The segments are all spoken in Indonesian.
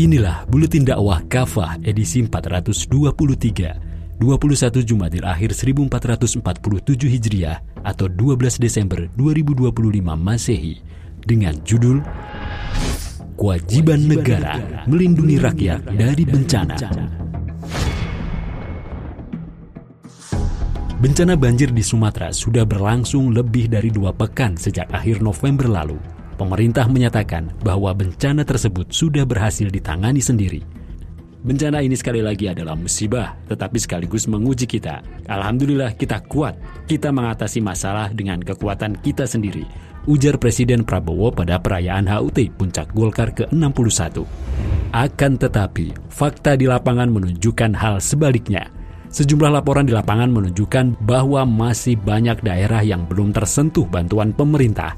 Inilah Buletin Dakwah Kafah edisi 423, 21 Jumadil Akhir 1447 Hijriah atau 12 Desember 2025 Masehi dengan judul Kewajiban Negara Melindungi Rakyat dari Bencana. Bencana banjir di Sumatera sudah berlangsung lebih dari 2 pekan sejak akhir November lalu. Pemerintah menyatakan bahwa bencana tersebut sudah berhasil ditangani sendiri. Bencana ini sekali lagi adalah musibah, tetapi sekaligus menguji kita. Alhamdulillah kita kuat, kita mengatasi masalah dengan kekuatan kita sendiri, ujar Presiden Prabowo pada perayaan HUT Puncak Golkar ke-61. Akan tetapi, fakta di lapangan menunjukkan hal sebaliknya. Sejumlah laporan di lapangan menunjukkan bahwa masih banyak daerah yang belum tersentuh bantuan pemerintah.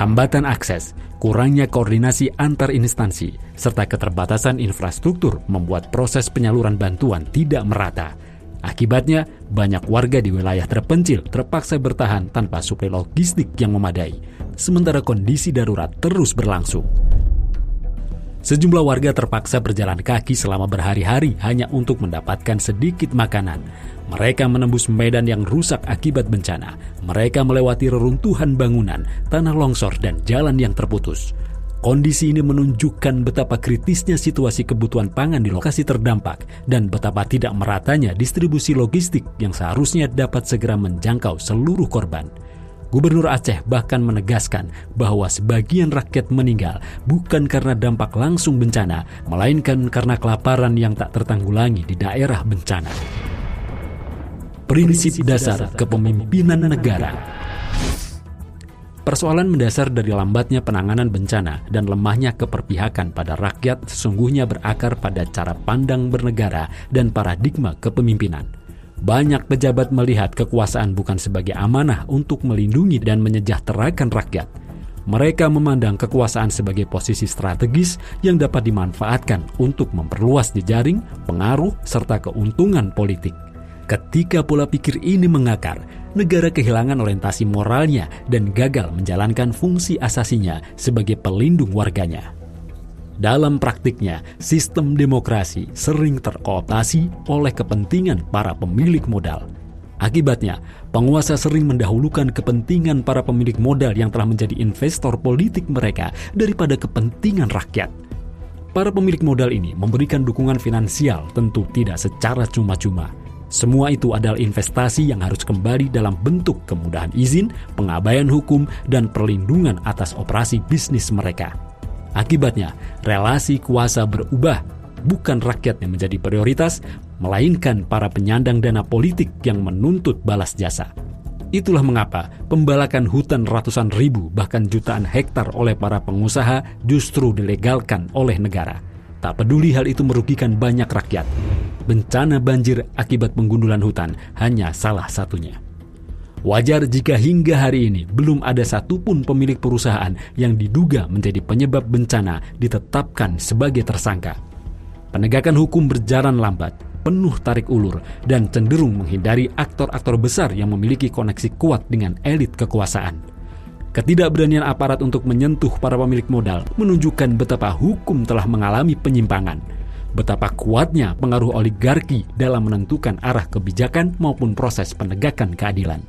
Hambatan akses, kurangnya koordinasi antar instansi, serta keterbatasan infrastruktur membuat proses penyaluran bantuan tidak merata. Akibatnya, banyak warga di wilayah terpencil terpaksa bertahan tanpa suplai logistik yang memadai, sementara kondisi darurat terus berlangsung. Sejumlah warga terpaksa berjalan kaki selama berhari-hari hanya untuk mendapatkan sedikit makanan. Mereka menembus medan yang rusak akibat bencana. Mereka melewati reruntuhan bangunan, tanah longsor, dan jalan yang terputus. Kondisi ini menunjukkan betapa kritisnya situasi kebutuhan pangan di lokasi terdampak dan betapa tidak meratanya distribusi logistik yang seharusnya dapat segera menjangkau seluruh korban. Gubernur Aceh bahkan menegaskan bahwa sebagian rakyat meninggal bukan karena dampak langsung bencana, melainkan karena kelaparan yang tak tertanggulangi di daerah bencana. Prinsip dasar kepemimpinan negara. Persoalan mendasar dari lambatnya penanganan bencana dan lemahnya keperpihakan pada rakyat sesungguhnya berakar pada cara pandang bernegara dan paradigma kepemimpinan. Banyak pejabat melihat kekuasaan bukan sebagai amanah untuk melindungi dan menyejahterakan rakyat. Mereka memandang kekuasaan sebagai posisi strategis yang dapat dimanfaatkan untuk memperluas jejaring, pengaruh, serta keuntungan politik. Ketika pola pikir ini mengakar, negara kehilangan orientasi moralnya dan gagal menjalankan fungsi asasinya sebagai pelindung warganya. Dalam praktiknya, sistem demokrasi sering terkooptasi oleh kepentingan para pemilik modal. Akibatnya, penguasa sering mendahulukan kepentingan para pemilik modal yang telah menjadi investor politik mereka daripada kepentingan rakyat. Para pemilik modal ini memberikan dukungan finansial tentu tidak secara cuma-cuma. Semua itu adalah investasi yang harus kembali dalam bentuk kemudahan izin, pengabaian hukum, dan perlindungan atas operasi bisnis mereka. Akibatnya, relasi kuasa berubah, bukan rakyat yang menjadi prioritas, melainkan para penyandang dana politik yang menuntut balas jasa. Itulah mengapa pembalakan hutan ratusan ribu bahkan jutaan hektar oleh para pengusaha justru dilegalkan oleh negara. Tak peduli hal itu merugikan banyak rakyat. Bencana banjir akibat penggundulan hutan hanya salah satunya. Wajar jika hingga hari ini belum ada satupun pemilik perusahaan yang diduga menjadi penyebab bencana ditetapkan sebagai tersangka. Penegakan hukum berjalan lambat, penuh tarik ulur, dan cenderung menghindari aktor-aktor besar yang memiliki koneksi kuat dengan elit kekuasaan. Ketidakberanian aparat untuk menyentuh para pemilik modal menunjukkan betapa hukum telah mengalami penyimpangan. Betapa kuatnya pengaruh oligarki dalam menentukan arah kebijakan maupun proses penegakan keadilan.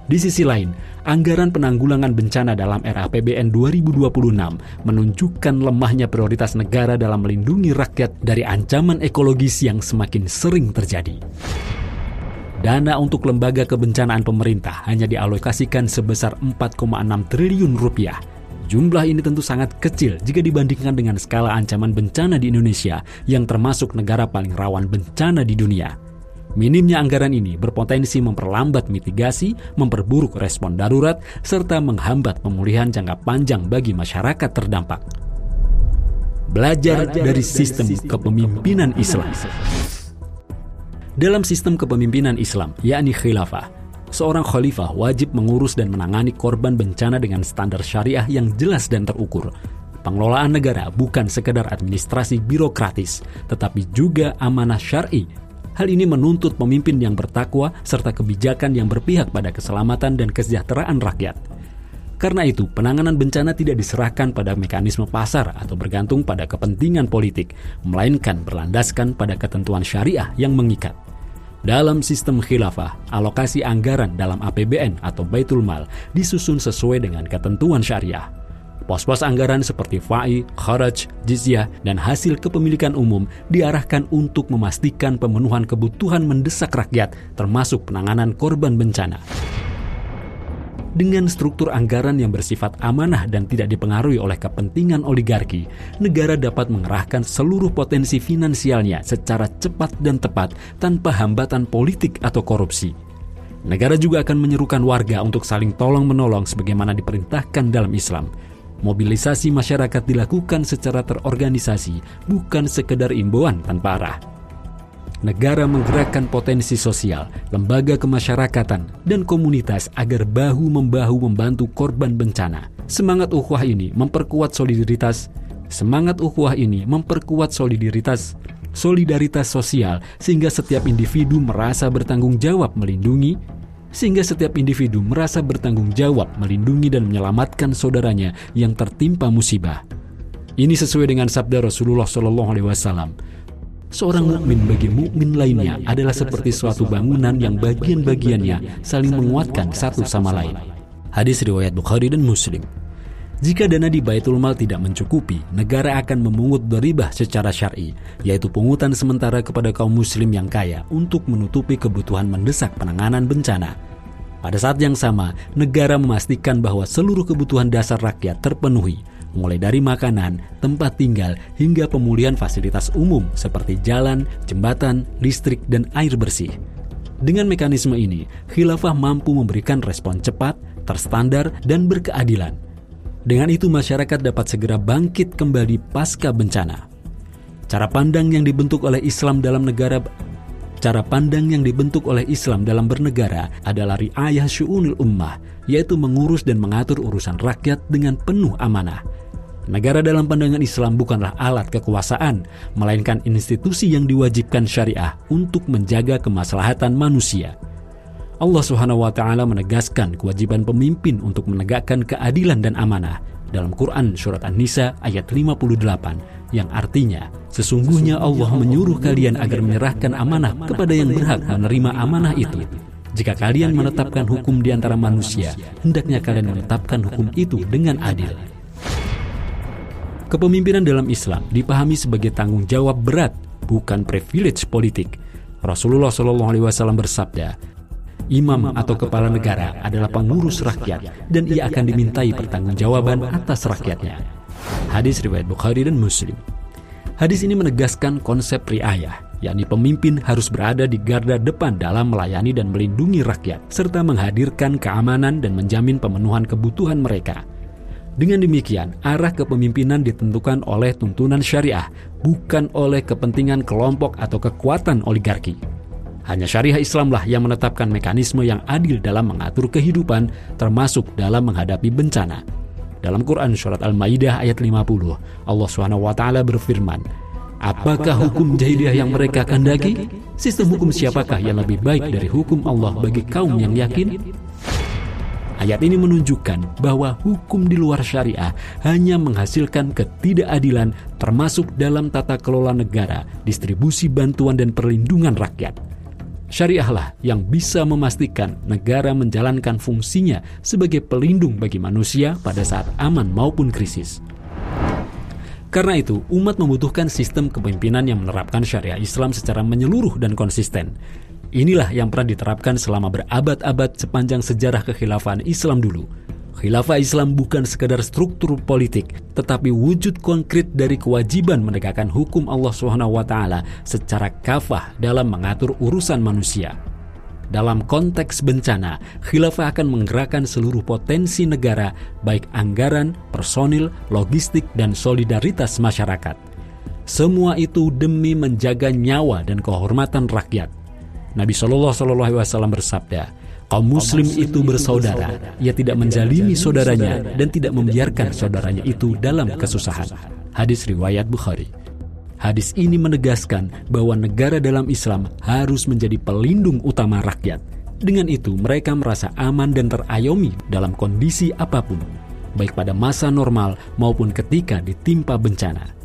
Di sisi lain, anggaran penanggulangan bencana dalam era APBN 2026 menunjukkan lemahnya prioritas negara dalam melindungi rakyat dari ancaman ekologis yang semakin sering terjadi. Dana untuk lembaga kebencanaan pemerintah hanya dialokasikan sebesar 4,6 triliun rupiah. Jumlah ini tentu sangat kecil jika dibandingkan dengan skala ancaman bencana di Indonesia yang termasuk negara paling rawan bencana di dunia. Minimnya anggaran ini berpotensi memperlambat mitigasi, memperburuk respon darurat, serta menghambat pemulihan jangka panjang bagi masyarakat terdampak. Belajar dari sistem kepemimpinan Islam. Dalam sistem kepemimpinan Islam, yakni khilafah, seorang khalifah wajib mengurus dan menangani korban bencana dengan standar syariah yang jelas dan terukur. Pengelolaan negara bukan sekedar administrasi birokratis, tetapi juga amanah syar'i. Hal ini menuntut pemimpin yang bertakwa serta kebijakan yang berpihak pada keselamatan dan kesejahteraan rakyat. Karena itu, penanganan bencana tidak diserahkan pada mekanisme pasar atau bergantung pada kepentingan politik, melainkan berlandaskan pada ketentuan syariah yang mengikat. Dalam sistem khilafah, alokasi anggaran dalam APBN atau Baitul Mal disusun sesuai dengan ketentuan syariah. Pos-pos anggaran seperti fa'i, kharaj, jizyah, dan hasil kepemilikan umum diarahkan untuk memastikan pemenuhan kebutuhan mendesak rakyat, termasuk penanganan korban bencana. Dengan struktur anggaran yang bersifat amanah dan tidak dipengaruhi oleh kepentingan oligarki, negara dapat mengerahkan seluruh potensi finansialnya secara cepat dan tepat tanpa hambatan politik atau korupsi. Negara juga akan menyerukan warga untuk saling tolong-menolong sebagaimana diperintahkan dalam Islam. Mobilisasi masyarakat dilakukan secara terorganisasi, bukan sekedar imbauan tanpa arah. Negara menggerakkan potensi sosial, lembaga kemasyarakatan, dan komunitas agar bahu-membahu membantu korban bencana. Semangat ukhuwah ini memperkuat solidaritas sosial sehingga setiap individu merasa bertanggung jawab melindungi dan menyelamatkan saudaranya yang tertimpa musibah. Ini sesuai dengan sabda Rasulullah SAW. Seorang mukmin bagi mukmin lainnya adalah seperti suatu bangunan yang bagian-bagiannya saling menguatkan satu sama lain. Hadis riwayat Bukhari dan Muslim. Jika dana di Baitul Mal tidak mencukupi, negara akan memungut dharibah secara syar'i, yaitu pungutan sementara kepada kaum muslim yang kaya untuk menutupi kebutuhan mendesak penanganan bencana. Pada saat yang sama, negara memastikan bahwa seluruh kebutuhan dasar rakyat terpenuhi, mulai dari makanan, tempat tinggal, hingga pemulihan fasilitas umum seperti jalan, jembatan, listrik, dan air bersih. Dengan mekanisme ini, khilafah mampu memberikan respon cepat, terstandar, dan berkeadilan. Dengan itu, masyarakat dapat segera bangkit kembali pasca bencana. Cara pandang yang dibentuk oleh Islam dalam bernegara adalah ri'ayah syu'unil ummah, yaitu mengurus dan mengatur urusan rakyat dengan penuh amanah. Negara dalam pandangan Islam bukanlah alat kekuasaan, melainkan institusi yang diwajibkan syariah untuk menjaga kemaslahatan manusia. Allah SWT menegaskan kewajiban pemimpin untuk menegakkan keadilan dan amanah dalam Quran Surat An-Nisa ayat 58, yang artinya, sesungguhnya Allah menyuruh kalian agar menyerahkan amanah kepada yang berhak menerima amanah itu. Jika kalian menetapkan hukum di antara manusia, hendaknya kalian menetapkan hukum itu dengan adil. Kepemimpinan dalam Islam dipahami sebagai tanggung jawab berat, bukan privilege politik. Rasulullah SAW bersabda, imam atau kepala negara adalah pengurus rakyat dan ia akan dimintai pertanggungjawaban atas rakyatnya. Hadis riwayat Bukhari dan Muslim. Hadis ini menegaskan konsep riayah, yakni pemimpin harus berada di garda depan dalam melayani dan melindungi rakyat, serta menghadirkan keamanan dan menjamin pemenuhan kebutuhan mereka. Dengan demikian, arah kepemimpinan ditentukan oleh tuntunan syariah, bukan oleh kepentingan kelompok atau kekuatan oligarki. Hanya syariah Islamlah yang menetapkan mekanisme yang adil dalam mengatur kehidupan, termasuk dalam menghadapi bencana. Dalam Quran Surat Al-Maidah ayat 50, Allah SWT berfirman, apakah hukum jahiliyah yang mereka kehendaki? Sistem hukum siapakah yang lebih baik dari hukum Allah bagi kaum yang yakin? Ayat ini menunjukkan bahwa hukum di luar syariah hanya menghasilkan ketidakadilan, termasuk dalam tata kelola negara, distribusi bantuan dan perlindungan rakyat. Syariahlah yang bisa memastikan negara menjalankan fungsinya sebagai pelindung bagi manusia pada saat aman maupun krisis. Karena itu, umat membutuhkan sistem kepemimpinan yang menerapkan syariah Islam secara menyeluruh dan konsisten. Inilah yang pernah diterapkan selama berabad-abad sepanjang sejarah kekhilafan Islam dulu. Khilafah Islam bukan sekadar struktur politik, tetapi wujud konkret dari kewajiban menegakkan hukum Allah SWT secara kafah dalam mengatur urusan manusia. Dalam konteks bencana, khilafah akan menggerakkan seluruh potensi negara, baik anggaran, personil, logistik, dan solidaritas masyarakat. Semua itu demi menjaga nyawa dan kehormatan rakyat. Nabi SAW bersabda, kaum muslim itu bersaudara, ia tidak menzalimi saudaranya dan tidak membiarkan saudaranya itu dalam kesusahan. Hadis riwayat Bukhari. Hadis ini menegaskan bahwa negara dalam Islam harus menjadi pelindung utama rakyat. Dengan itu, mereka merasa aman dan terayomi dalam kondisi apapun, baik pada masa normal maupun ketika ditimpa bencana.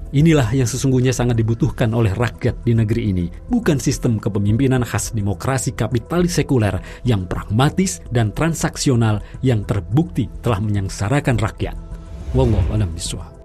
Inilah yang sesungguhnya sangat dibutuhkan oleh rakyat di negeri ini, bukan sistem kepemimpinan khas demokrasi kapitalis sekuler yang pragmatis dan transaksional yang terbukti telah menyengsarakan rakyat. Wallahu a'lam bishawab.